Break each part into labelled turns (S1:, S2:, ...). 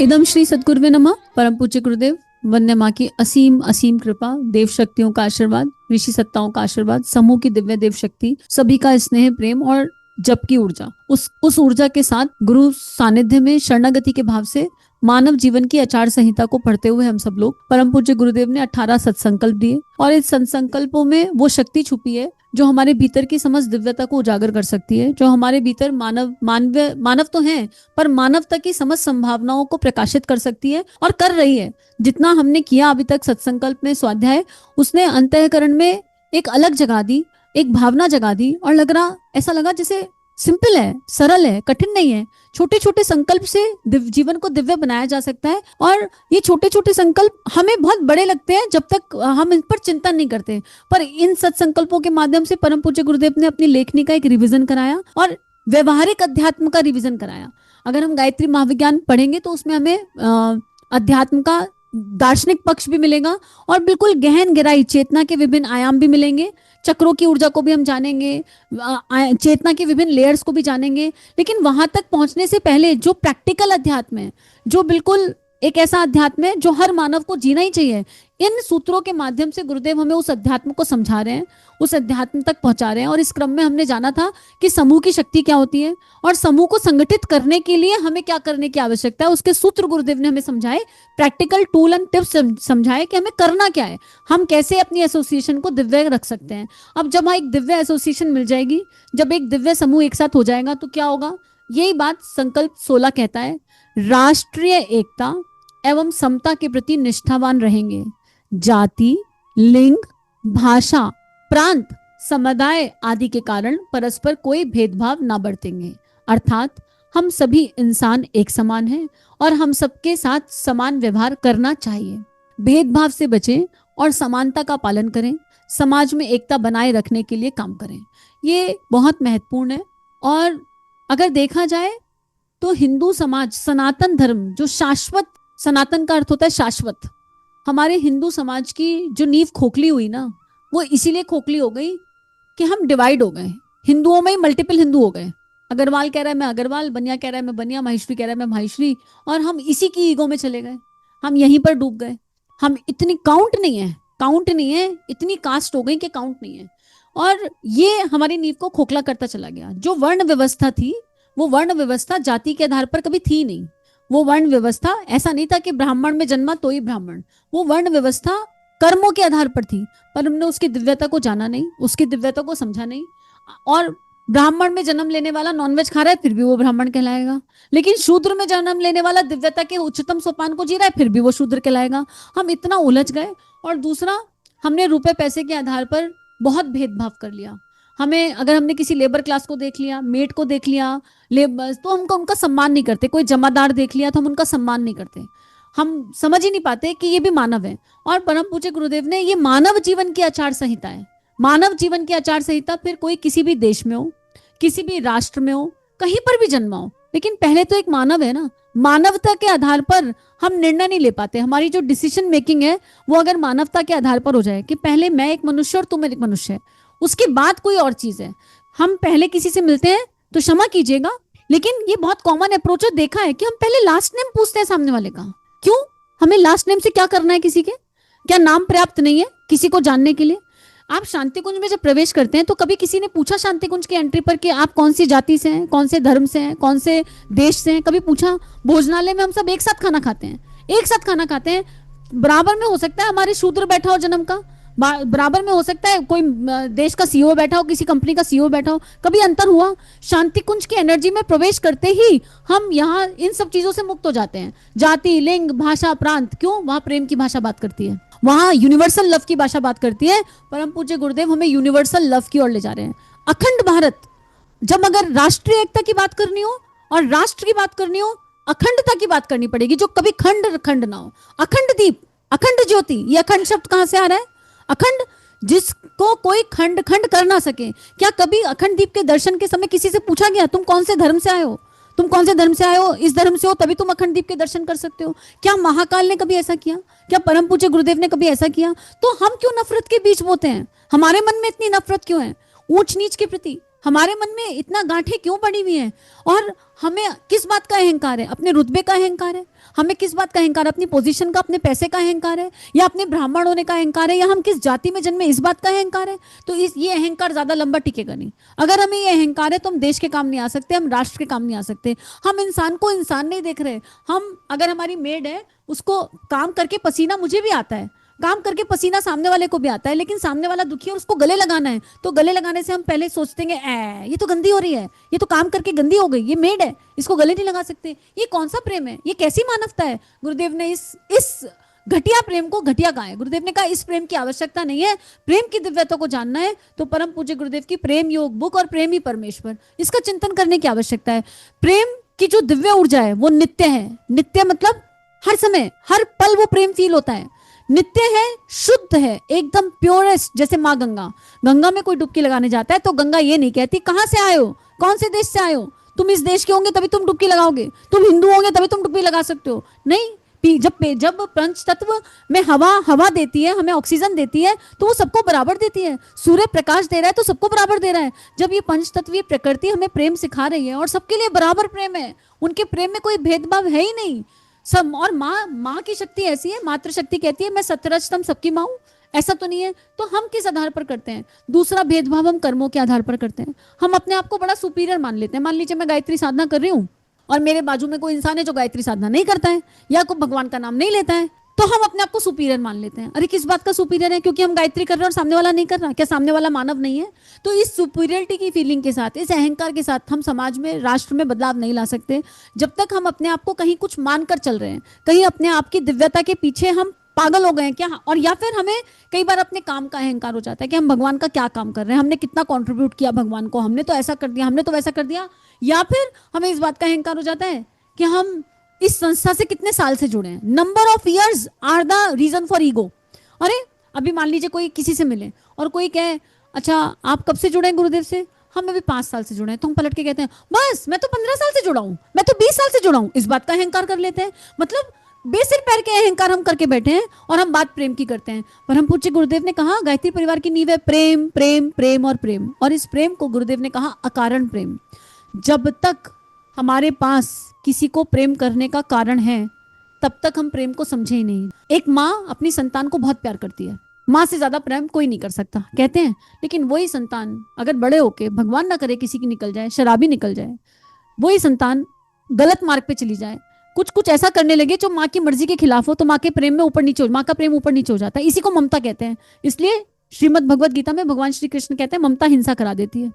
S1: इदम श्री सद्गुरुवे नमः। परम पूज्य गुरुदेव, वंदे माँ की असीम असीम कृपा, देव शक्तियों का आशीर्वाद, ऋषि सत्ताओं का आशीर्वाद, समूह की दिव्य देव शक्ति, सभी का स्नेह प्रेम और जप की ऊर्जा, उस ऊर्जा के साथ गुरु सानिध्य में शरणागति के भाव से मानव जीवन की आचार संहिता को पढ़ते हुए हम सब लोग परम पूज्य गुरुदेव ने 18 सत्संकल्प दिए और इस संकल्पों में वो शक्ति छुपी है जो हमारे भीतर की समस्त दिव्यता को उजागर कर सकती है, जो हमारे भीतर मानव तो हैं पर मानवता की समस्त संभावनाओं को प्रकाशित कर सकती है और कर रही है। जितना हमने किया अभी तक सत्संकल्प में स्वाध्याय, उसने अंतःकरण में एक अलग जगा दी, एक भावना जगा दी और ऐसा लगा जैसे सिंपल है, सरल है, कठिन नहीं है। छोटे छोटे संकल्प से जीवन को दिव्य बनाया जा सकता है और ये छोटे छोटे संकल्प हमें बहुत बड़े लगते हैं जब तक हम इन पर चिंतन नहीं करते, पर इन सत्संकल्पों के माध्यम से परम पूज्य गुरुदेव ने अपनी लेखनी का एक रिवीजन कराया और व्यवहारिक अध्यात्म का रिवीजन कराया। अगर हम गायत्री महाविज्ञान पढ़ेंगे तो उसमें हमें अध्यात्म का दार्शनिक पक्ष भी मिलेगा और बिल्कुल गहन गहराई चेतना के विभिन्न आयाम भी मिलेंगे। चक्रों की ऊर्जा को भी हम जानेंगे, चेतना के विभिन्न लेयर्स को भी जानेंगे। लेकिन वहां तक पहुंचने से पहले जो प्रैक्टिकल अध्यात्म है, जो बिल्कुल एक ऐसा अध्यात्म है जो हर मानव को जीना ही चाहिए, इन सूत्रों के माध्यम से गुरुदेव हमें उस अध्यात्म को समझा रहे हैं, उस अध्यात्म तक पहुंचा रहे हैं। और इस क्रम में हमने जाना था कि समूह की शक्ति क्या होती है और समूह को संगठित करने के लिए हमें क्या करने की आवश्यकता है, उसके सूत्र गुरुदेव ने हमें समझाए, प्रैक्टिकल टूल एंड टिप्स समझाए कि हमें करना क्या है, हम कैसे अपनी एसोसिएशन को दिव्य रख सकते हैं। अब जब एक दिव्य एसोसिएशन मिल जाएगी, जब एक दिव्य समूह एक साथ हो जाएगा तो क्या होगा, यही बात संकल्प 16 कहता है, राष्ट्रीय एकता एवं समता के प्रति निष्ठावान रहेंगे, जाति, लिंग, भाषा, प्रांत, समुदाय आदि के कारण परस्पर कोई भेदभाव ना बरतेंगे। अर्थात हम सभी इंसान एक समान हैं और हम सबके साथ समान व्यवहार करना चाहिए। भेदभाव से बचें और समानता का पालन करें, समाज में एकता बनाए रखने के लिए काम करें। ये बहुत महत्वपूर्ण है। और अगर देखा जाए तो हिंदू समाज, सनातन धर्म जो शाश्वत, सनातन का अर्थ होता है शाश्वत, हमारे हिंदू समाज की जो नींव खोखली हुई ना, वो इसीलिए खोखली हो गई कि हम डिवाइड हो गए, हिंदुओं में ही मल्टीपल हिंदू हो गए। अग्रवाल कह रहा है मैं अग्रवाल, बनिया कह रहा है मैं बनिया, माहेश्वरी कह रहा है मैं माहेश्वरी, और हम इसी की ईगो में चले गए, हम यहीं पर डूब गए। हम इतनी काउंट नहीं है, इतनी कास्ट हो गई कि काउंट नहीं है। और ये हमारी नींव को खोखला करता चला गया। जो वर्ण व्यवस्था थी, वो वर्ण व्यवस्था जाति के आधार पर कभी थी नहीं। वो वर्ण व्यवस्था ऐसा नहीं था कि ब्राह्मण में जन्मा तो ही ब्राह्मण, वो वर्ण व्यवस्था कर्मों के आधार पर थी, पर हमने उसकी दिव्यता को जाना नहीं, उसकी दिव्यता को समझा नहीं। और ब्राह्मण में जन्म लेने वाला नॉनवेज खा रहा है फिर भी वो ब्राह्मण कहलाएगा, लेकिन शूद्र में जन्म लेने वाला दिव्यता के उच्चतम सोपान को जी रहा है फिर भी वो शूद्र कहलाएगा। हम इतना उलझ गए। और दूसरा, हमने रुपए पैसे के आधार पर बहुत भेदभाव कर लिया। अगर हमने किसी लेबर क्लास को देख लिया, मेड को देख लिया, तो हमको उनका सम्मान नहीं करते। कोई जमादार देख लिया तो हम उनका सम्मान नहीं करते। हम समझ ही नहीं पाते कि ये भी मानव है। और परम पूज्य गुरुदेव ने ये मानव जीवन की आचार संहिता है। मानव जीवन की आचार संहिता, फिर कोई किसी भी देश में हो, किसी भी राष्ट्र में हो, कहीं पर भी जन्मा हो, लेकिन पहले तो एक मानव है ना। मानवता के आधार पर हम निर्णय नहीं ले पाते। हमारी जो डिसीजन मेकिंग है वो अगर मानवता के आधार पर हो जाए कि पहले मैं एक मनुष्य और तुम एक मनुष्य है, उसके बाद कोई और चीज है। हम पहले किसी से मिलते हैं तो क्षमा कीजिएगा, लेकिन ये बहुत कॉमन अप्रोच है, देखा है कि हम पहले लास्ट नेम पूछते हैं सामने वाले का। क्यों? हमें लास्ट नेम से क्या करना है? किसी के क्या नाम पर्याप्त नहीं है किसी को जानने के लिए? आप शांति कुंज में जब प्रवेश करते हैं तो कभी किसी ने पूछा शांति कुंज की एंट्री पर कि आप कौन सी जाति से हैं, कौन से धर्म से हैं, कौन से देश से हैं? कभी पूछा? भोजनालय में हम सब एक साथ खाना खाते हैं, एक साथ खाना खाते हैं। बराबर में हो सकता है हमारे शूद्र बैठा हो जन्म का, बराबर में हो सकता है कोई देश का सीईओ बैठा हो, किसी कंपनी का सीईओ बैठा हो। कभी अंतर हुआ? शांति कुंज की एनर्जी में प्रवेश करते ही हम यहाँ इन सब चीजों से मुक्त हो जाते हैं। जाति, लिंग, भाषा, प्रांत, क्यों? वहां प्रेम की भाषा बात करती है, वहां यूनिवर्सल लव की भाषा बात करती है। परम पूज्य गुरुदेव हमें यूनिवर्सल लव की ओर ले जा रहे हैं। अखंड भारत, जब अगर राष्ट्रीय एकता की बात करनी हो और राष्ट्र की बात करनी हो, अखंडता की बात करनी पड़ेगी, जो कभी खंड ना हो। अखंड दीप, अखंड ज्योति, ये अखंड शब्द कहां से आ रहा है? अखंड, जिसको कोई खंड कर ना सके। क्या कभी अखंड दीप के दर्शन के समय किसी से पूछा गया तुम कौन से धर्म से आए हो? तुम कौन से धर्म से आए हो? इस धर्म से हो तभी तुम अखंड दीप के दर्शन कर सकते हो। क्या महाकाल ने कभी ऐसा किया? क्या परम पूज्य गुरुदेव ने कभी ऐसा किया? तो हम क्यों नफरत के बीज बोते हैं? हमारे मन में इतनी नफरत क्यों है ऊंच नीच के प्रति? हमारे मन में इतना गांठें क्यों पड़ी हुई हैं? और हमें किस बात का अहंकार है? अपने रुतबे का अहंकार है? हमें किस बात का अहंकार है? अपनी पोजीशन का, अपने पैसे का अहंकार है, या अपने ब्राह्मण होने का अहंकार है, या हम किस जाति में जन्मे इस बात का अहंकार है? तो ये अहंकार ज्यादा लंबा टिकेगा नहीं। अगर हमें ये अहंकार है तो हम देश के काम नहीं आ सकते, हम राष्ट्र के काम नहीं आ सकते। हम इंसान को इंसान नहीं देख रहे। हम अगर हमारी मेड है, उसको काम करके पसीना मुझे भी आता है, काम करके पसीना सामने वाले को भी आता है, लेकिन सामने वाला दुखी है और उसको गले लगाना है, तो गले लगाने से हम पहले सोचते हैं ये तो गंदी हो रही है, ये तो काम करके गंदी हो गई, ये मेड है, इसको गले नहीं लगा सकते। ये कौन सा प्रेम है? ये कैसी मानवता है? गुरुदेव ने इस घटिया प्रेम को घटिया कहा है। गुरुदेव ने कहा इस प्रेम की आवश्यकता नहीं है। प्रेम की दिव्यता को जानना है तो परम पूज्य गुरुदेव की प्रेम योग बुक और प्रेम ही परमेश्वर, इसका चिंतन करने की आवश्यकता है। प्रेम की जो दिव्य ऊर्जा है वो नित्य है। नित्य मतलब हर समय हर पल वो प्रेम फील होता है। नित्य है, शुद्ध है, एकदम प्योरेस्ट। जैसे माँ गंगा, गंगा में कोई डुबकी लगाने जाता है तो गंगा ये नहीं कहती कहां से आए हो, कौन से देश से आए हो, तुम इस देश के होंगे तभी तुम डुबकी लगाओगे, तुम हिंदू होंगे तभी तुम डुबकी लगा सकते हो। नहीं, जब पंच तत्व में हवा देती है, हमें ऑक्सीजन देती है, तो वो सबको बराबर देती है। सूर्य प्रकाश दे रहा है तो सबको बराबर दे रहा है। जब ये पंच तत्व, ये प्रकृति हमें प्रेम सिखा रही है और सबके लिए बराबर प्रेम है, उनके प्रेम में कोई भेदभाव है ही नहीं सब। और माँ की शक्ति ऐसी है, मातृ शक्ति कहती है मैं सत्यरजतम सबकी माँ हूँ, ऐसा तो नहीं है। तो हम किस आधार पर करते हैं? दूसरा भेदभाव हम कर्मों के आधार पर करते हैं। हम अपने आप को बड़ा सुपीरियर मान लेते हैं। मान लीजिए मैं गायत्री साधना कर रही हूँ और मेरे बाजू में कोई इंसान है जो गायत्री साधना नहीं करता है या कोई भगवान का नाम नहीं लेता है, तो हम अपने आप को सुपीरियर मान लेते हैं। अरे किस बात का सुपीरियर है? क्योंकि हम गायत्री कर रहे हैं और सामने वाला नहीं कर रहा। क्या सामने वाला मानव नहीं है? तो इस सुपीरियरिटी की फीलिंग के साथ, इस अहंकार के साथ हम समाज में, राष्ट्र में बदलाव नहीं ला सकते जब तक हम अपने आप को कहीं कुछ मानकर चल रहे हैं, कहीं अपने आप की दिव्यता के पीछे हम पागल हो गए क्या। और या फिर हमें कई बार अपने काम का अहंकार हो जाता है कि हम भगवान का क्या काम कर रहे हैं, हमने कितना कंट्रीब्यूट किया भगवान को, हमने तो ऐसा कर दिया, हमने तो वैसा कर दिया। या फिर हमें इस बात का अहंकार हो जाता है कि हम इस संस्था से कितने साल से जुड़े हैं। Number of years are the reason for ego. अरे अभी मान लीजिए कोई किसी से मिले और कोई कहे अच्छा आप कब से जुड़े हैं गुरुदेव से? हम अभी 5 साल से जुड़े हैं। तो हम पलट के कहते हैं बस मैं तो 15 साल से जुड़ा हूं, मैं तो 20 साल से जुड़ा हूं। इस बात का अहंकार कर लेते हैं। मतलब बेसिर पैर के अहंकार हम करके बैठे हैं और हम बात प्रेम की करते हैं। परम पूज्य गुरुदेव ने कहा गायत्री परिवार की नींव है प्रेम, प्रेम, प्रेम और प्रेम। और इस प्रेम को गुरुदेव ने कहा अकारण प्रेम। जब तक हमारे पास किसी को प्रेम करने का कारण है तब तक हम प्रेम को समझे ही नहीं। एक माँ अपनी संतान को बहुत प्यार करती है, माँ से ज्यादा प्रेम कोई नहीं कर सकता कहते हैं। लेकिन वही संतान अगर बड़े होके, भगवान ना करे किसी की निकल जाए, शराबी निकल जाए, वही संतान गलत मार्ग पे चली जाए, कुछ ऐसा करने लगे जो माँ की मर्जी के खिलाफ हो, तो माँ के प्रेम में ऊपर नीचे, माँ का प्रेम ऊपर नीचे हो जाता है। इसी को ममता कहते हैं। इसलिए श्रीमद् भगवत गीता में भगवान श्री कृष्ण कहते हैं ममता हिंसा करा देती है।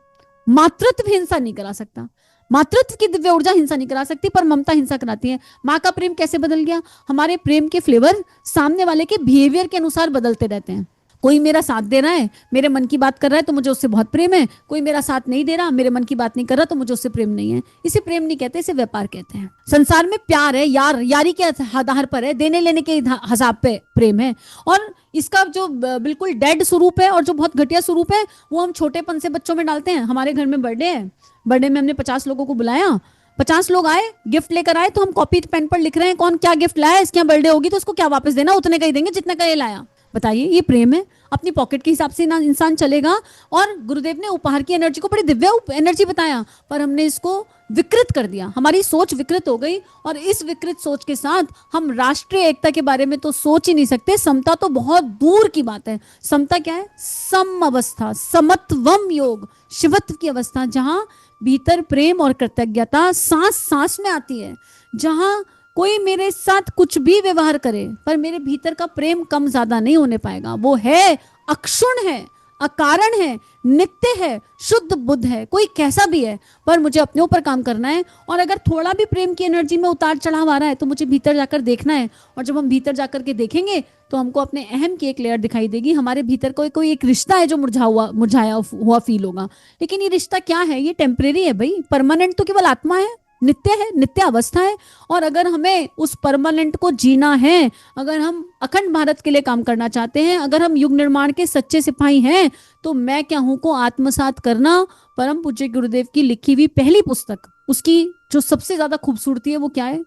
S1: मातृत्व हिंसा नहीं करा सकता, मातृत्व की दिव्य ऊर्जा हिंसा नहीं करा सकती, पर ममता हिंसा कराती है। माँ का प्रेम कैसे बदल गया? हमारे प्रेम के फ्लेवर सामने वाले के बिहेवियर के अनुसार बदलते रहते हैं। कोई मेरा साथ दे रहा है, मेरे मन की बात कर रहा है तो मुझे उससे बहुत प्रेम है। कोई मेरा साथ नहीं दे रहा, मेरे मन की बात नहीं कर रहा तो मुझे उससे प्रेम नहीं है। इसे प्रेम नहीं कहते, इसे व्यापार कहते हैं। संसार में प्यार है, यारी के आधार पर है, देने लेने के हिसाब पे प्रेम है। और इसका जो बिल्कुल डेड स्वरूप है और जो बहुत घटिया स्वरूप है वो हम छोटेपन से बच्चों में डालते हैं। हमारे घर में बर्थडे है, बर्थडे में हमने 50 लोगों को बुलाया, 50 लोग आए, गिफ्ट लेकर आए, तो हम कॉपी पेन पर लिख रहे हैं कौन क्या गिफ्ट लाया, इसकी बर्थडे होगी तो उसको क्या वापस देना, उतने का ही देंगे जितने का ये लाया। बताइए, ये प्रेम है? अपनी पॉकेट के हिसाब से ना इंसान चलेगा। और गुरुदेव ने उपहार की एनर्जी को बड़ी दिव्य एनर्जी बताया, पर हमने इसको विकृत कर दिया। हमारी सोच विकृत हो गई और इस विकृत सोच के साथ हम राष्ट्रीय एकता के बारे में तो सोच ही नहीं सकते। समता तो बहुत दूर की बात है। समता क्या है? सम अवस्था, समत्वम योग, शिवत्व की अवस्था, जहां भीतर प्रेम और कृतज्ञता सांस सांस में आती है। जहां कोई मेरे साथ कुछ भी व्यवहार करे पर मेरे भीतर का प्रेम कम ज्यादा नहीं होने पाएगा। वो है अक्षुण है, अकारण है, नित्य है, शुद्ध बुद्ध है, कोई कैसा भी है, पर मुझे अपने ऊपर काम करना है। और अगर थोड़ा भी प्रेम की एनर्जी में उतार चढ़ाव आ रहा है तो मुझे भीतर जाकर देखना है। और जब हम भीतर जाकर के देखेंगे तो हमको अपने अहम की एक लेयर दिखाई देगी। हमारे भीतर कोई एक रिश्ता है जो मुरझाया हुआ फील होगा। लेकिन ये रिश्ता क्या है? ये टेम्परेरी है भाई, परमानेंट तो केवल आत्मा है, नित्य है, नित्य अवस्था है। और अगर हमें उस परमानेंट को जीना है, अगर हम अखंड भारत के लिए काम करना चाहते हैं, अगर हम युग निर्माण के सच्चे सिपाही हैं, तो मैं क्या हूं को आत्मसात करना। परम पूज्य गुरुदेव की लिखी हुई पहली पुस्तक, उसकी जो सबसे ज्यादा खूबसूरती है वो क्या है?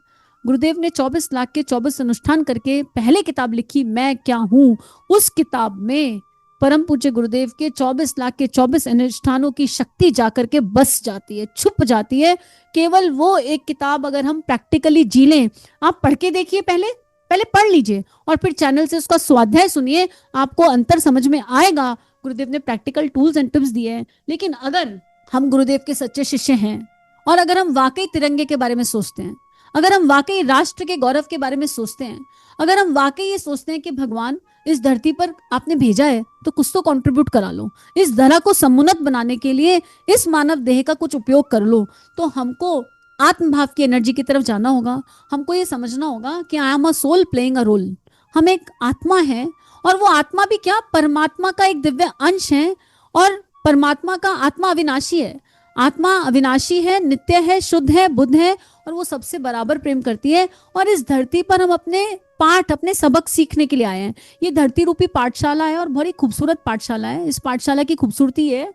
S1: गुरुदेव ने 24 लाख के 24 अनुष्ठान करके पहले किताब लिखी, मैं क्या हूं। उस किताब में परम पूज्य गुरुदेव के 24 लाख के 24 अनुष्ठानों की शक्ति जाकर के बस जाती है, छुप जाती है। केवल वो एक किताब अगर हम प्रैक्टिकली जी लें, आप पढ़ के देखिए, पहले पहले पढ़ लीजिए और फिर चैनल से उसका स्वाध्याय सुनिए, आपको अंतर समझ में आएगा। गुरुदेव ने प्रैक्टिकल टूल्स एंड टिप्स दिए हैं। लेकिन अगर हम गुरुदेव के सच्चे शिष्य हैं और अगर हम वाकई तिरंगे के बारे में सोचते हैं, अगर हम वाकई राष्ट्र के गौरव के बारे में सोचते हैं, अगर हम वाकई ये सोचते हैं कि भगवान इस धरती पर आपने भेजा है तो कुछ तो कंट्रीब्यूट करा लो, इस धरा को समुन्नत बनाने के लिए इस मानव देह का कुछ उपयोग कर लो, तो हमको आत्मभाव की एनर्जी की तरफ जाना होगा। हमको ये समझना होगा कि I am a soul playing a role. हम एक आत्मा है और वो आत्मा भी क्या, परमात्मा का एक दिव्य अंश है। और परमात्मा का आत्मा अविनाशी है, आत्मा अविनाशी है, नित्य है, शुद्ध है, बुद्ध है और वो सबसे बराबर प्रेम करती है। और इस धरती पर हम अपने पाठ, अपने सबक सीखने के लिए आए हैं। ये धरती रूपी पाठशाला है और बड़ी खूबसूरत पाठशाला है। इस पाठशाला की खूबसूरती है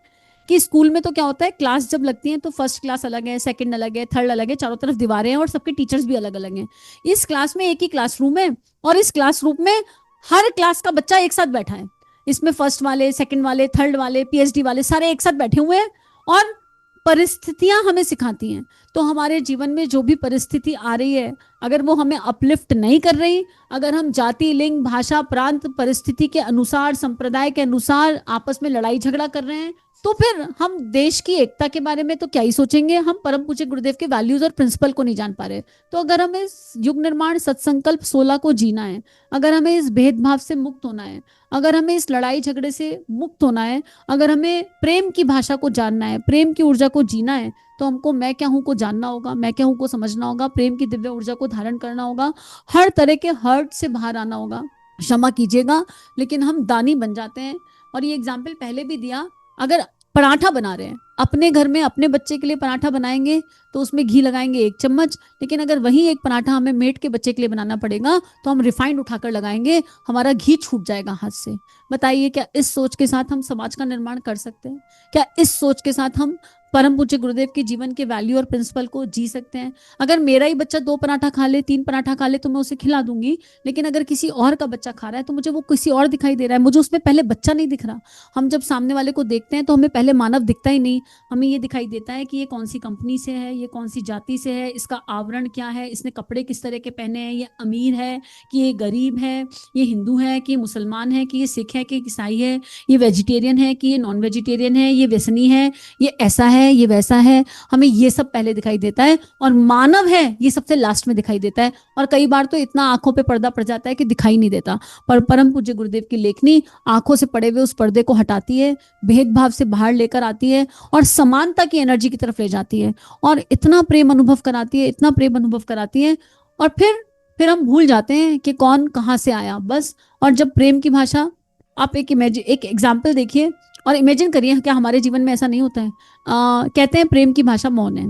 S1: कि स्कूल में तो क्या होता है, क्लास जब लगती है तो फर्स्ट क्लास अलग है, सेकंड अलग है, थर्ड अलग है, चारों तरफ दीवारें हैं और सबके टीचर्स भी अलग अलग हैं। इस क्लास में एक ही क्लासरूम है और इस क्लासरूम में हर क्लास का बच्चा एक साथ बैठा है। इसमें फर्स्ट वाले, सेकंड वाले, थर्ड वाले, पीएचडी वाले सारे एक साथ बैठे हुए हैं और परिस्थितियां हमें सिखाती हैं। तो हमारे जीवन में जो भी परिस्थिति आ रही है, अगर वो हमें अपलिफ्ट नहीं कर रही, अगर हम जाति, लिंग, भाषा, प्रांत, परिस्थिति के अनुसार, संप्रदाय के अनुसार आपस में लड़ाई झगड़ा कर रहे हैं, तो फिर हम देश की एकता के बारे में तो क्या ही सोचेंगे। हम परम पूज्य गुरुदेव के वैल्यूज और प्रिंसिपल को नहीं जान पा रहे। तो अगर हमें इस युग निर्माण सत्संकल्प 16 को जीना है, अगर हमें इस भेदभाव से मुक्त होना है, अगर हमें इस लड़ाई झगड़े से मुक्त होना है, अगर हमें प्रेम की भाषा को जानना है, प्रेम की ऊर्जा को जीना है, तो हमको मैं क्या हूं को जानना होगा, मैं क्या हूं को समझना होगा, प्रेम की दिव्य ऊर्जा को धारण करना होगा, हर तरह के हर्ट से बाहर आना होगा। क्षमा कीजिएगा, लेकिन हम दानी बन जाते हैं। और ये एग्जाम्पल पहले भी दिया, अगर पराठा बना रहे हैं, अपने घर में अपने बच्चे के लिए पराठा बनाएंगे तो उसमें घी लगाएंगे 1 चम्मच, लेकिन अगर वही एक पराठा हमें मेट के बच्चे के लिए बनाना पड़ेगा तो हम रिफाइंड उठाकर लगाएंगे, हमारा घी छूट जाएगा हाथ से। बताइए, क्या इस सोच के साथ हम समाज का निर्माण कर सकते हैं? क्या इस सोच के साथ हम परम पूज्य गुरुदेव के जीवन के वैल्यू और प्रिंसिपल को जी सकते हैं? अगर मेरा ही बच्चा 2 पराठा खा ले, 3 पराठा खा ले तो मैं उसे खिला दूंगी, लेकिन अगर किसी और का बच्चा खा रहा है तो मुझे वो किसी और दिखाई दे रहा है, मुझे उसमें पहले बच्चा नहीं दिख रहा। हम जब सामने वाले को देखते हैं तो हमें पहले मानव दिखता ही नहीं, हमें ये दिखाई देता है कि ये कौन सी कंपनी से है, ये कौन सी जाति से है, इसका आवरण क्या है, इसने कपड़े किस तरह के पहने हैं, ये अमीर है कि ये गरीब है, ये हिंदू है कि ये मुसलमान है, कि ये सिख है कि ईसाई है, ये वेजिटेरियन है कि ये नॉन वेजिटेरियन है, ये व्यसनी है, ये ऐसा है, ये वैसा है। हमें ये सब पहले दिखाई देता है और मानव है ये सबसे लास्ट में दिखाई देता है। और कई बार तो इतना आंखों पे पर्दा पड़ जाता है कि दिखाई नहीं देता। पर परम पूज्य गुरुदेव की लेखनी आंखों से पड़े हुए उस पर्दे को हटाती है, भेदभाव से बाहर लेकर आती है और समानता की एनर्जी की तरफ ले जाती है और इतना प्रेम अनुभव कराती है, इतना प्रेम अनुभव कराती है। और फिर हम भूल जाते हैं कि कौन कहाँ से आया, बस। और जब प्रेम की भाषा, आप एक एग्जाम्पल देखिए और इमेजिन करिए, क्या हमारे जीवन में ऐसा नहीं होता है? कहते हैं प्रेम की भाषा मौन है।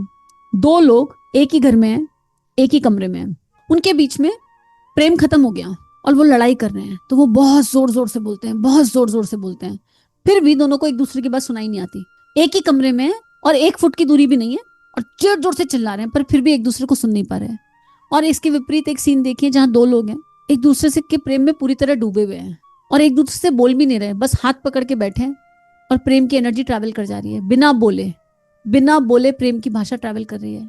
S1: 2 लोग एक ही घर में हैं, एक ही कमरे में हैं, उनके बीच में प्रेम खत्म हो गया और वो लड़ाई कर रहे हैं, तो वो बहुत जोर जोर से बोलते हैं, बहुत जोर जोर से बोलते हैं, फिर भी दोनों को एक दूसरे की बात सुनाई नहीं आती। एक ही कमरे में और 1 फुट की दूरी भी नहीं है और जोर जोर से चिल्ला रहे हैं, पर फिर भी एक दूसरे को सुन नहीं पा रहे हैं। और इसके विपरीत एक सीन देखिए जहां 2 लोग हैं, एक दूसरे से के प्रेम में पूरी तरह डूबे हुए हैं और एक दूसरे से बोल भी नहीं रहे, बस हाथ पकड़ के बैठे हैं और प्रेम की एनर्जी ट्रैवल कर जा रही है, बिना बोले प्रेम की भाषा ट्रैवल कर रही है।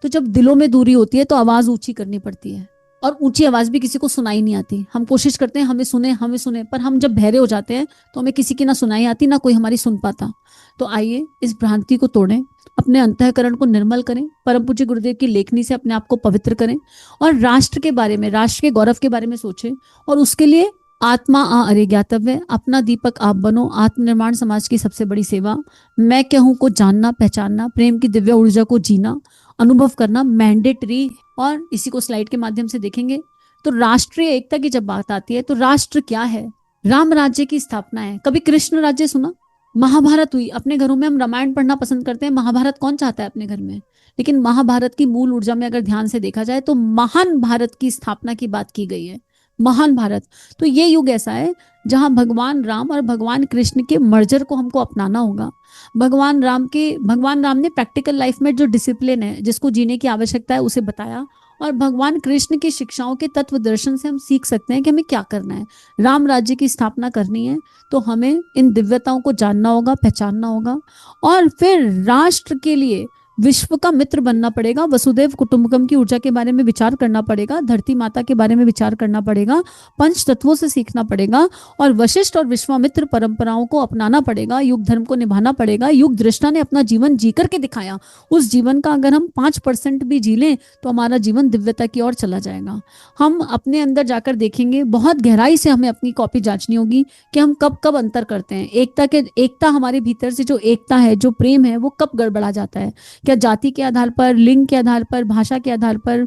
S1: तो जब दिलों में दूरी होती है तो आवाज ऊंची करनी पड़ती है और ऊंची आवाज भी किसी को सुनाई नहीं आती। हम कोशिश करते हैं हमें सुने, पर हम जब बहरे हो जाते हैं तो हमें किसी की ना सुनाई आती, ना कोई हमारी सुन पाता। तो आइए इस भ्रांति को तोड़ें, अपने अंतःकरण को निर्मल करें, परम पूज्य गुरुदेव की लेखनी से अपने आप को पवित्र करें और राष्ट्र के बारे में, राष्ट्र के गौरव के बारे में सोचें। और उसके लिए आत्मा अरे ज्ञातव्य, अपना दीपक आप बनो। आत्मनिर्माण समाज की सबसे बड़ी सेवा, मैं क्या हूं को जानना, पहचानना, प्रेम की दिव्य ऊर्जा को जीना, अनुभव करना मैंडेटरी। और इसी को स्लाइड के माध्यम से देखेंगे तो राष्ट्रीय एकता की जब बात आती है तो राष्ट्र क्या है? राम राज्य की स्थापना है। कभी कृष्ण राज्य सुना? महाभारत हुई, अपने घरों में हम रामायण पढ़ना पसंद करते हैं, महाभारत कौन चाहता है अपने घर में? लेकिन महाभारत की मूल ऊर्जा में अगर ध्यान से देखा जाए तो महान भारत की स्थापना की बात की गई है। महान भारत। तो ये युग ऐसा है जहां भगवान राम और भगवान कृष्ण के मर्जर को हमको अपनाना होगा। भगवान राम ने प्रैक्टिकल लाइफ में जो डिसिप्लिन है, जिसको जीने की आवश्यकता है, उसे बताया और भगवान कृष्ण की शिक्षाओं के तत्व दर्शन से हम सीख सकते हैं कि हमें क्या करना है। राम राज्य की स्थापना करनी है तो हमें इन दिव्यताओं को जानना होगा, पहचानना होगा, और फिर राष्ट्र के लिए विश्व का मित्र बनना पड़ेगा। वसुदेव कुटुंबकम की ऊर्जा के बारे में विचार करना पड़ेगा, धरती माता के बारे में विचार करना पड़ेगा, पंच तत्वों से सीखना पड़ेगा, और वशिष्ठ और विश्वामित्र परंपराओं को अपनाना पड़ेगा, युग धर्म को निभाना पड़ेगा। युग दृष्टा ने अपना जीवन जी करके दिखाया, उस जीवन का अगर हम 5% भी जी लें तो हमारा जीवन दिव्यता की ओर चला जाएगा। हम अपने अंदर जाकर देखेंगे, बहुत गहराई से हमें अपनी कॉपी जांचनी होगी कि हम कब कब अंतर करते हैं। एकता हमारे भीतर से जो एकता है, जो प्रेम है, वो कब गड़बड़ा जाता है। क्या जाति के आधार पर, लिंग के आधार पर, भाषा के आधार पर,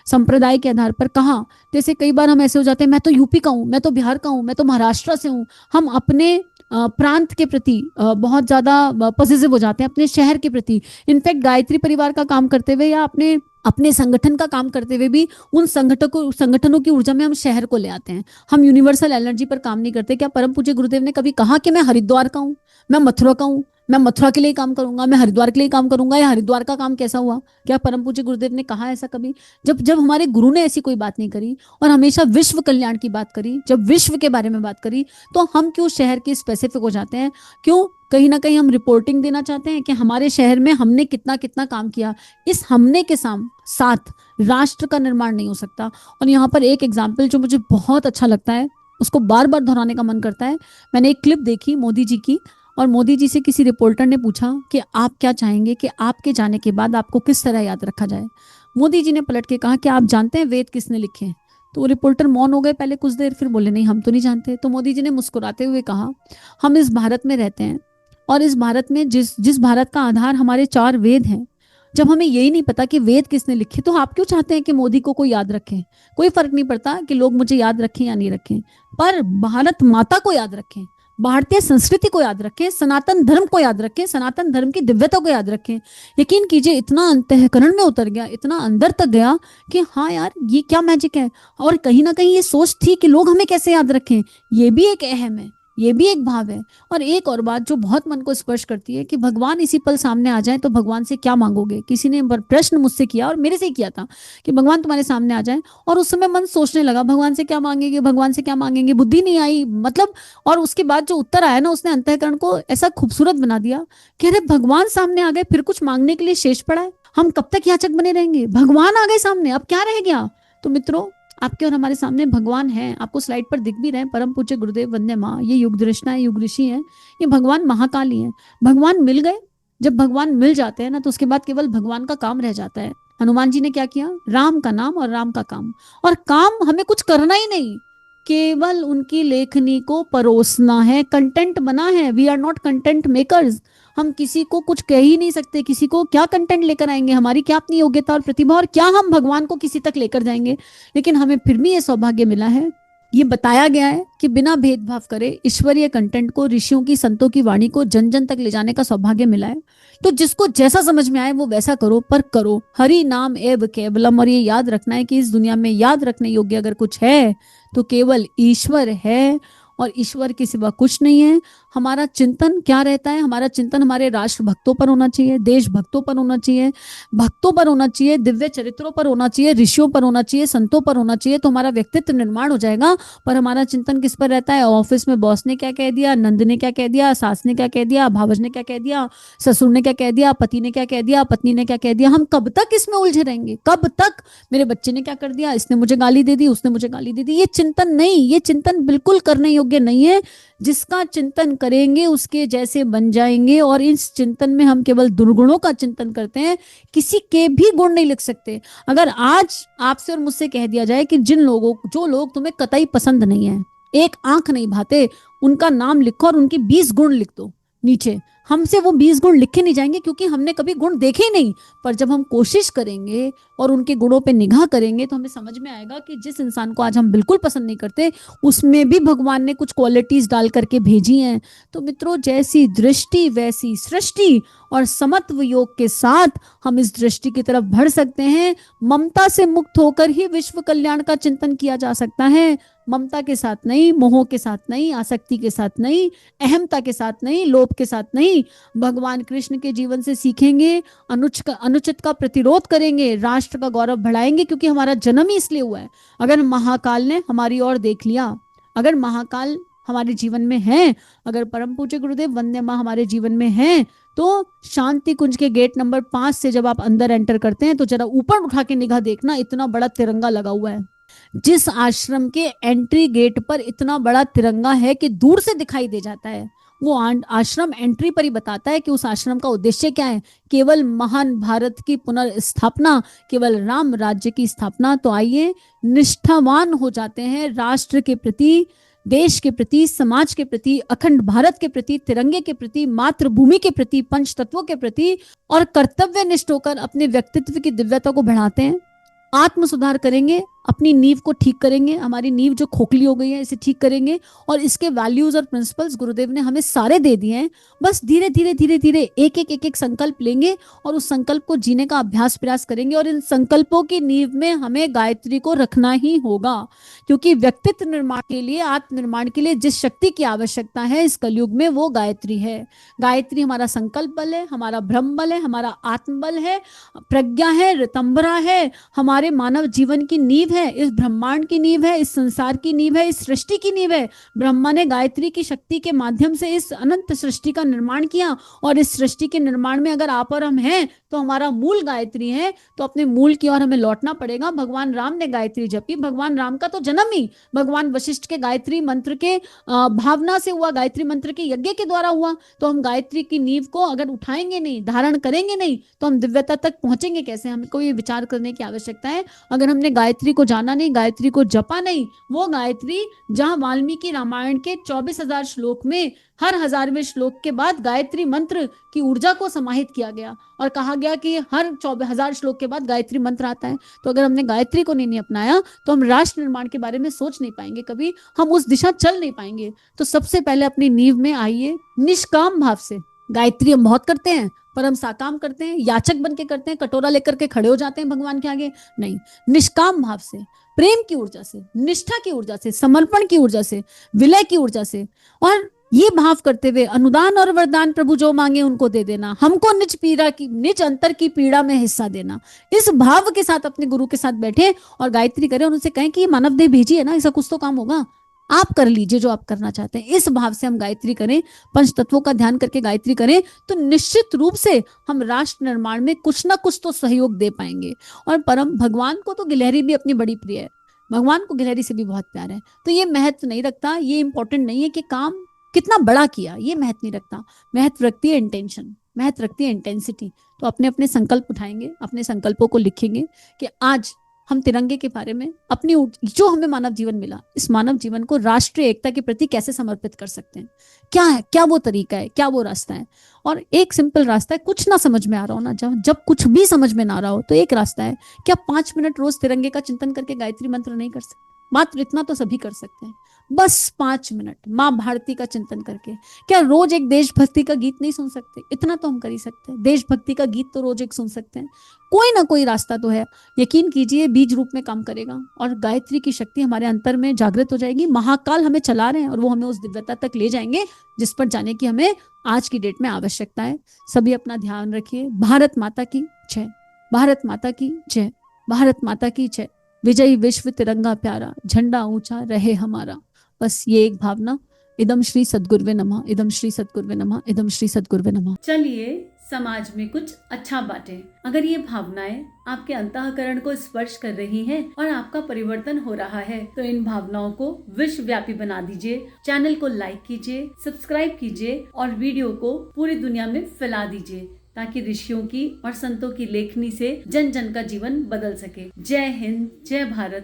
S1: संप्रदाय के आधार पर, कहाँ। जैसे कई बार हम ऐसे हो जाते हैं, मैं तो यूपी का हूँ, मैं तो बिहार का हूँ, मैं तो महाराष्ट्र से हूँ। हम अपने प्रांत के प्रति बहुत ज्यादा पॉजिटिव हो जाते हैं, अपने शहर के प्रति। इनफैक्ट गायत्री परिवार का काम करते हुए या अपने अपने संगठन का काम करते हुए भी उन संगठनों की ऊर्जा में हम शहर को ले आते हैं। हम यूनिवर्सल एनर्जी पर काम नहीं करते। क्या परम पूज्य गुरुदेव ने कभी कहा कि मैं हरिद्वार का हूँ, मैं मथुरा का हूँ, मैं मथुरा के लिए काम करूंगा, मैं हरिद्वार के लिए काम करूंगा, या हरिद्वार का काम कैसा हुआ? क्या परम पूज्य गुरुदेव ने कहा ऐसा कभी? जब जब हमारे गुरु ने ऐसी कोई बात नहीं करी और हमेशा विश्व कल्याण की बात करी, जब विश्व के बारे में बात करी, तो हम क्यों शहर के स्पेसिफिक हो जाते हैं? क्यों कहीं ना कहीं हम रिपोर्टिंग देना चाहते हैं कि हमारे शहर में हमने कितना कितना काम किया। इस हमने के साथ राष्ट्र का निर्माण नहीं हो सकता। और यहाँ पर एक एग्जाम्पल जो मुझे बहुत अच्छा लगता है, उसको बार बार दोहराने का मन करता है। मैंने एक क्लिप देखी मोदी जी की, और मोदी जी से किसी रिपोर्टर ने पूछा कि आप क्या चाहेंगे कि आपके जाने के बाद आपको किस तरह याद रखा जाए। मोदी जी ने पलट के कहा कि आप जानते हैं वेद किसने लिखे हैं? तो वो रिपोर्टर मौन हो गए पहले कुछ देर, फिर बोले नहीं हम तो नहीं जानते। तो मोदी जी ने मुस्कुराते हुए कहा, हम इस भारत में रहते हैं, और इस भारत में जिस भारत का आधार हमारे 4 वेद हैं, जब हमें यही नहीं पता कि वेद किसने लिखे, तो आप क्यों चाहते हैं कि मोदी को कोई याद रखे? कोई फर्क नहीं पड़ता कि लोग मुझे याद रखें या नहीं रखें, पर भारत माता को याद रखें, भारतीय संस्कृति को याद रखें, सनातन धर्म को याद रखें, सनातन धर्म की दिव्यता को याद रखें। यकीन कीजिए इतना अंतःकरण में उतर गया, इतना अंदर तक गया कि हाँ यार ये क्या मैजिक है। और कहीं ना कहीं ये सोच थी कि लोग हमें कैसे याद रखें, ये भी एक अहम है, ये भी एक भाव है। और एक और बात जो बहुत मन को स्पर्श करती है कि भगवान इसी पल सामने आ जाए तो भगवान से क्या मांगोगे? किसी ने प्रश्न मुझसे किया और मेरे से ही किया था कि भगवान तुम्हारे सामने आ जाए, और उस समय मन सोचने लगा भगवान से क्या मांगेंगे, भगवान से क्या मांगेंगे, बुद्धि नहीं आई मतलब। और उसके बाद जो उत्तर आया ना, उसने अंतःकरण को ऐसा खूबसूरत बना दिया कि अरे भगवान सामने आ गए, फिर कुछ मांगने के लिए शेष पड़ा है? हम कब तक याचक बने रहेंगे? भगवान आ गए सामने, अब क्या रह गया? तो मित्रों, आपके और हमारे सामने भगवान है, आपको स्लाइड पर दिख भी रहे हैं, परम पूज्य गुरुदेव वंदे माँ, ये युग दृष्टा है, युग ऋषि है, ये भगवान महाकाली है। भगवान मिल गए। जब भगवान मिल जाते हैं ना, तो उसके बाद केवल भगवान का काम रह जाता है। हनुमान जी ने क्या किया? राम का नाम और राम का काम। और काम हमें कुछ करना ही नहीं, केवल उनकी लेखनी को परोसना है, कंटेंट बना है। We are not content makers. हम किसी को कुछ कह ही नहीं सकते, किसी को क्या कंटेंट लेकर आएंगे, हमारी क्या अपनी योग्यता और प्रतिभा, और क्या हम भगवान को किसी तक लेकर जाएंगे। लेकिन हमें फिर भी ये सौभाग्य मिला है, ये बताया गया है कि बिना भेदभाव करे ईश्वरीय कंटेंट को, ऋषियों की, संतों की वाणी को जन जन तक ले जाने का सौभाग्य मिला है। तो जिसको जैसा समझ में आए वो वैसा करो, पर करो हरि नाम एव केवलम। और ये याद रखना है कि इस दुनिया में याद रखने योग्य अगर कुछ है तो केवल ईश्वर है, और ईश्वर के सिवा कुछ नहीं है। हमारा चिंतन क्या रहता है? हमारा चिंतन हमारे राष्ट्र भक्तों पर होना चाहिए, देश भक्तों पर होना चाहिए, भक्तों पर होना चाहिए, दिव्य चरित्रों पर होना चाहिए, ऋषियों पर होना चाहिए, संतों पर होना चाहिए, तो हमारा व्यक्तित्व निर्माण हो जाएगा। पर हमारा चिंतन किस पर रहता है? ऑफिस में बॉस ने क्या कह दिया, नंद ने क्या कह दिया, सास ने क्या कह दिया, भावज ने क्या कह दिया, ससुर ने क्या कह दिया, पति ने क्या कह दिया, पत्नी ने क्या कह दिया। हम कब तक इसमें उलझे रहेंगे? कब तक? मेरे बच्चे ने क्या कर दिया, इसने मुझे गाली दे दी, उसने मुझे गाली दे दी। ये चिंतन नहीं, ये चिंतन बिल्कुल करने योग्य नहीं है। जिसका चिंतन करेंगे उसके जैसे बन जाएंगे। और इस चिंतन में हम केवल दुर्गुणों का चिंतन करते हैं, किसी के भी गुण नहीं लिख सकते। अगर आज आपसे और मुझसे कह दिया जाए कि जो लोग तुम्हें कतई पसंद नहीं है, एक आंख नहीं भाते, उनका नाम लिखो और उनके 20 गुण लिख दो नीचे, हमसे वो 20 गुण लिखे नहीं जाएंगे, क्योंकि हमने कभी गुण देखे ही नहीं। पर जब हम कोशिश करेंगे और उनके गुणों पे निगाह करेंगे तो हमें समझ में आएगा कि जिस इंसान को आज हम बिल्कुल पसंद नहीं करते, उसमें भी भगवान ने कुछ क्वालिटीज डाल करके भेजी हैं। तो मित्रों, जैसी दृष्टि वैसी सृष्टि, और समत्व योग के साथ हम इस दृष्टि की तरफ बढ़ सकते हैं। ममता से मुक्त होकर ही विश्व कल्याण का चिंतन किया जा सकता है। ममता के साथ नहीं, मोह के साथ नहीं, आसक्ति के साथ नहीं, अहमता के साथ नहीं, लोभ के साथ नहीं, नहीं, भगवान कृष्ण के जीवन से सीखेंगे, अनुचित का प्रतिरोध करेंगे, राष्ट्र का गौरव बढ़ाएंगे, क्योंकि हमारा जन्म ही इसलिए हुआ है। अगर महाकाल ने हमारी ओर देख लिया, अगर महाकाल हमारे जीवन में है, अगर परम पूज्य गुरुदेव वंदे माँ हमारे जीवन में है, तो शांति कुंज के गेट नंबर 5 से जब आप अंदर एंटर करते हैं तो जरा ऊपर उठा के निगाह देखना, इतना बड़ा तिरंगा लगा हुआ है। जिस आश्रम के एंट्री गेट पर इतना बड़ा तिरंगा है कि दूर से दिखाई दे जाता है, वो आश्रम एंट्री पर ही बताता है कि उस आश्रम का उद्देश्य क्या है, केवल महान भारत की पुनर्स्थापना, केवल राम राज्य की स्थापना। तो आइए निष्ठावान हो जाते हैं राष्ट्र के प्रति, देश के प्रति, समाज के प्रति, अखंड भारत के प्रति, तिरंगे के प्रति, मातृभूमि के प्रति, पंच तत्वों के प्रति, और कर्तव्यनिष्ठ होकर अपने व्यक्तित्व की दिव्यता को बढ़ाते हैं। आत्म सुधार करेंगे, अपनी नींव को ठीक करेंगे, हमारी नींव जो खोखली हो गई है इसे ठीक करेंगे, और इसके वैल्यूज और प्रिंसिपल्स गुरुदेव ने हमें सारे दे दिए हैं। बस धीरे धीरे धीरे धीरे एक संकल्प लेंगे और उस संकल्प को जीने का अभ्यास प्रयास करेंगे। और इन संकल्पों की नींव में हमें गायत्री को रखना ही होगा, क्योंकि व्यक्तित्व निर्माण के लिए, आत्मनिर्माण के लिए जिस शक्ति की आवश्यकता है इस कलयुग में, वो गायत्री है। गायत्री हमारा संकल्प बल है, हमारा ब्रह्म बल है, हमारा आत्म बल है, प्रज्ञा है, ऋतंबरा है, हमारे मानव जीवन की नींव है, इस ब्रह्मांड की नींव है, इस संसार की नींव है, इस सृष्टि की नींव है। ब्रह्मा ने गायत्री की शक्ति के माध्यम से इस अनंत सृष्टि का निर्माण किया, और इस सृष्टि के निर्माण में अगर आप और हम हैं तो हमारा मूल गायत्री है। तो अपने मूल की ओर हमें लौटना पड़ेगा। भगवान राम ने गायत्री जपी, भगवान राम का तो जन्म ही भगवान वशिष्ठ के गायत्री मंत्र के भावना से हुआ, गायत्री मंत्र के यज्ञ के द्वारा हुआ। तो हम गायत्री की नींव को अगर उठाएंगे नहीं, धारण करेंगे नहीं, तो हम दिव्यता तक पहुंचेंगे कैसे? हमको ये विचार करने की आवश्यकता है। अगर हमने गायत्री को जाना नहीं, गायत्री को जपा नहीं, वो गायत्री जहां वाल्मीकि रामायण के 24,000 श्लोक में हर 1000वें श्लोक के बाद गायत्री मंत्र की ऊर्जा को समाहित किया गया और कहा गया कि हर 24,000 श्लोक के बाद गायत्री मंत्र आता है। तो अगर हमने गायत्री को नहीं अपनाया तो हम राष्ट्र निर्माण के बारे में सोच नहीं पाएंगे, कभी हम उस दिशा चल नहीं पाएंगे। तो सबसे पहले अपनी नींव में आइए निष्काम भाव से। गायत्री हम बहुत करते हैं पर हम साकाम करते हैं, याचक बन के करते हैं, कटोरा लेकर के खड़े हो जाते हैं भगवान के आगे। नहीं, निष्काम भाव से, प्रेम की ऊर्जा से, निष्ठा की ऊर्जा से, समर्पण की ऊर्जा से, विलय की ऊर्जा से, और ये भाव करते हुए अनुदान और वरदान प्रभु जो मांगे उनको दे देना, हमको निज अंतर की पीड़ा में हिस्सा देना। इस भाव के साथ अपने गुरु के साथ बैठे और गायत्री करें और उनसे कहें कि ये मानव देह भेजी है ना, इसका कुछ तो काम होगा, आप कर लीजिए जो आप करना चाहते हैं। इस भाव से हम गायत्री करें, पंच तत्वों का ध्यान करके गायत्री करें, तो निश्चित रूप से हम राष्ट्र निर्माण में कुछ ना कुछ तो सहयोग दे पाएंगे। और परम भगवान को तो गिलहरी भी अपनी बड़ी प्रिय है, भगवान को गिलहरी से भी बहुत प्यार है। तो ये महत्व नहीं रखता, ये इंपॉर्टेंट नहीं है कि काम कितना बड़ा किया, ये महत्व नहीं रखता। महत्व रखती है इंटेंशन, महत्व रखती है इंटेंसिटी। तो अपने अपने संकल्प उठाएंगे, अपने संकल्पों को लिखेंगे कि आज हम तिरंगे के बारे में, अपनी जो हमें मानव जीवन मिला, इस मानव जीवन को राष्ट्रीय एकता के प्रति कैसे समर्पित कर सकते हैं। क्या है, क्या वो तरीका है, क्या वो रास्ता है। और एक सिंपल रास्ता है, कुछ ना समझ में आ रहा हो ना, जब कुछ भी समझ में ना आ रहा हो तो एक रास्ता है, क्या 5 मिनट रोज तिरंगे का चिंतन करके गायत्री मंत्र नहीं कर सकते? मात्र इतना तो सभी कर सकते हैं, बस 5 मिनट माँ भारती का चिंतन करके। क्या रोज एक देशभक्ति का गीत नहीं सुन सकते? इतना तो हम कर ही सकते हैं, देशभक्ति का गीत तो रोज एक सुन सकते हैं। कोई ना कोई रास्ता तो है, यकीन कीजिए बीज रूप में काम करेगा और गायत्री की शक्ति हमारे अंतर में जागृत हो जाएगी। महाकाल हमें चला रहे हैं और वो हमें उस दिव्यता तक ले जाएंगे जिस पर जाने की हमें आज की डेट में आवश्यकता है। सभी अपना ध्यान रखिए। भारत माता की जय, भारत माता की जय, भारत माता की जय। विजयी विश्व तिरंगा प्यारा, झंडा ऊंचा रहे हमारा। बस ये एक भावना। इदम श्री सद्गुरुवे नमः, इदम श्री सद्गुरुवे नमः, इदम श्री सद्गुरुवे नमः। चलिए समाज में कुछ अच्छा बांटे। अगर ये भावनाएं आपके अंतःकरण को स्पर्श कर रही हैं और आपका परिवर्तन हो रहा है तो इन भावनाओं को विश्वव्यापी बना दीजिए। चैनल को लाइक कीजिए, सब्सक्राइब कीजिए और वीडियो को पूरी दुनिया में फैला दीजिए ताकि ऋषियों की और संतों की लेखनी से जन जन का जीवन बदल सके। जय हिंद, जय भारत।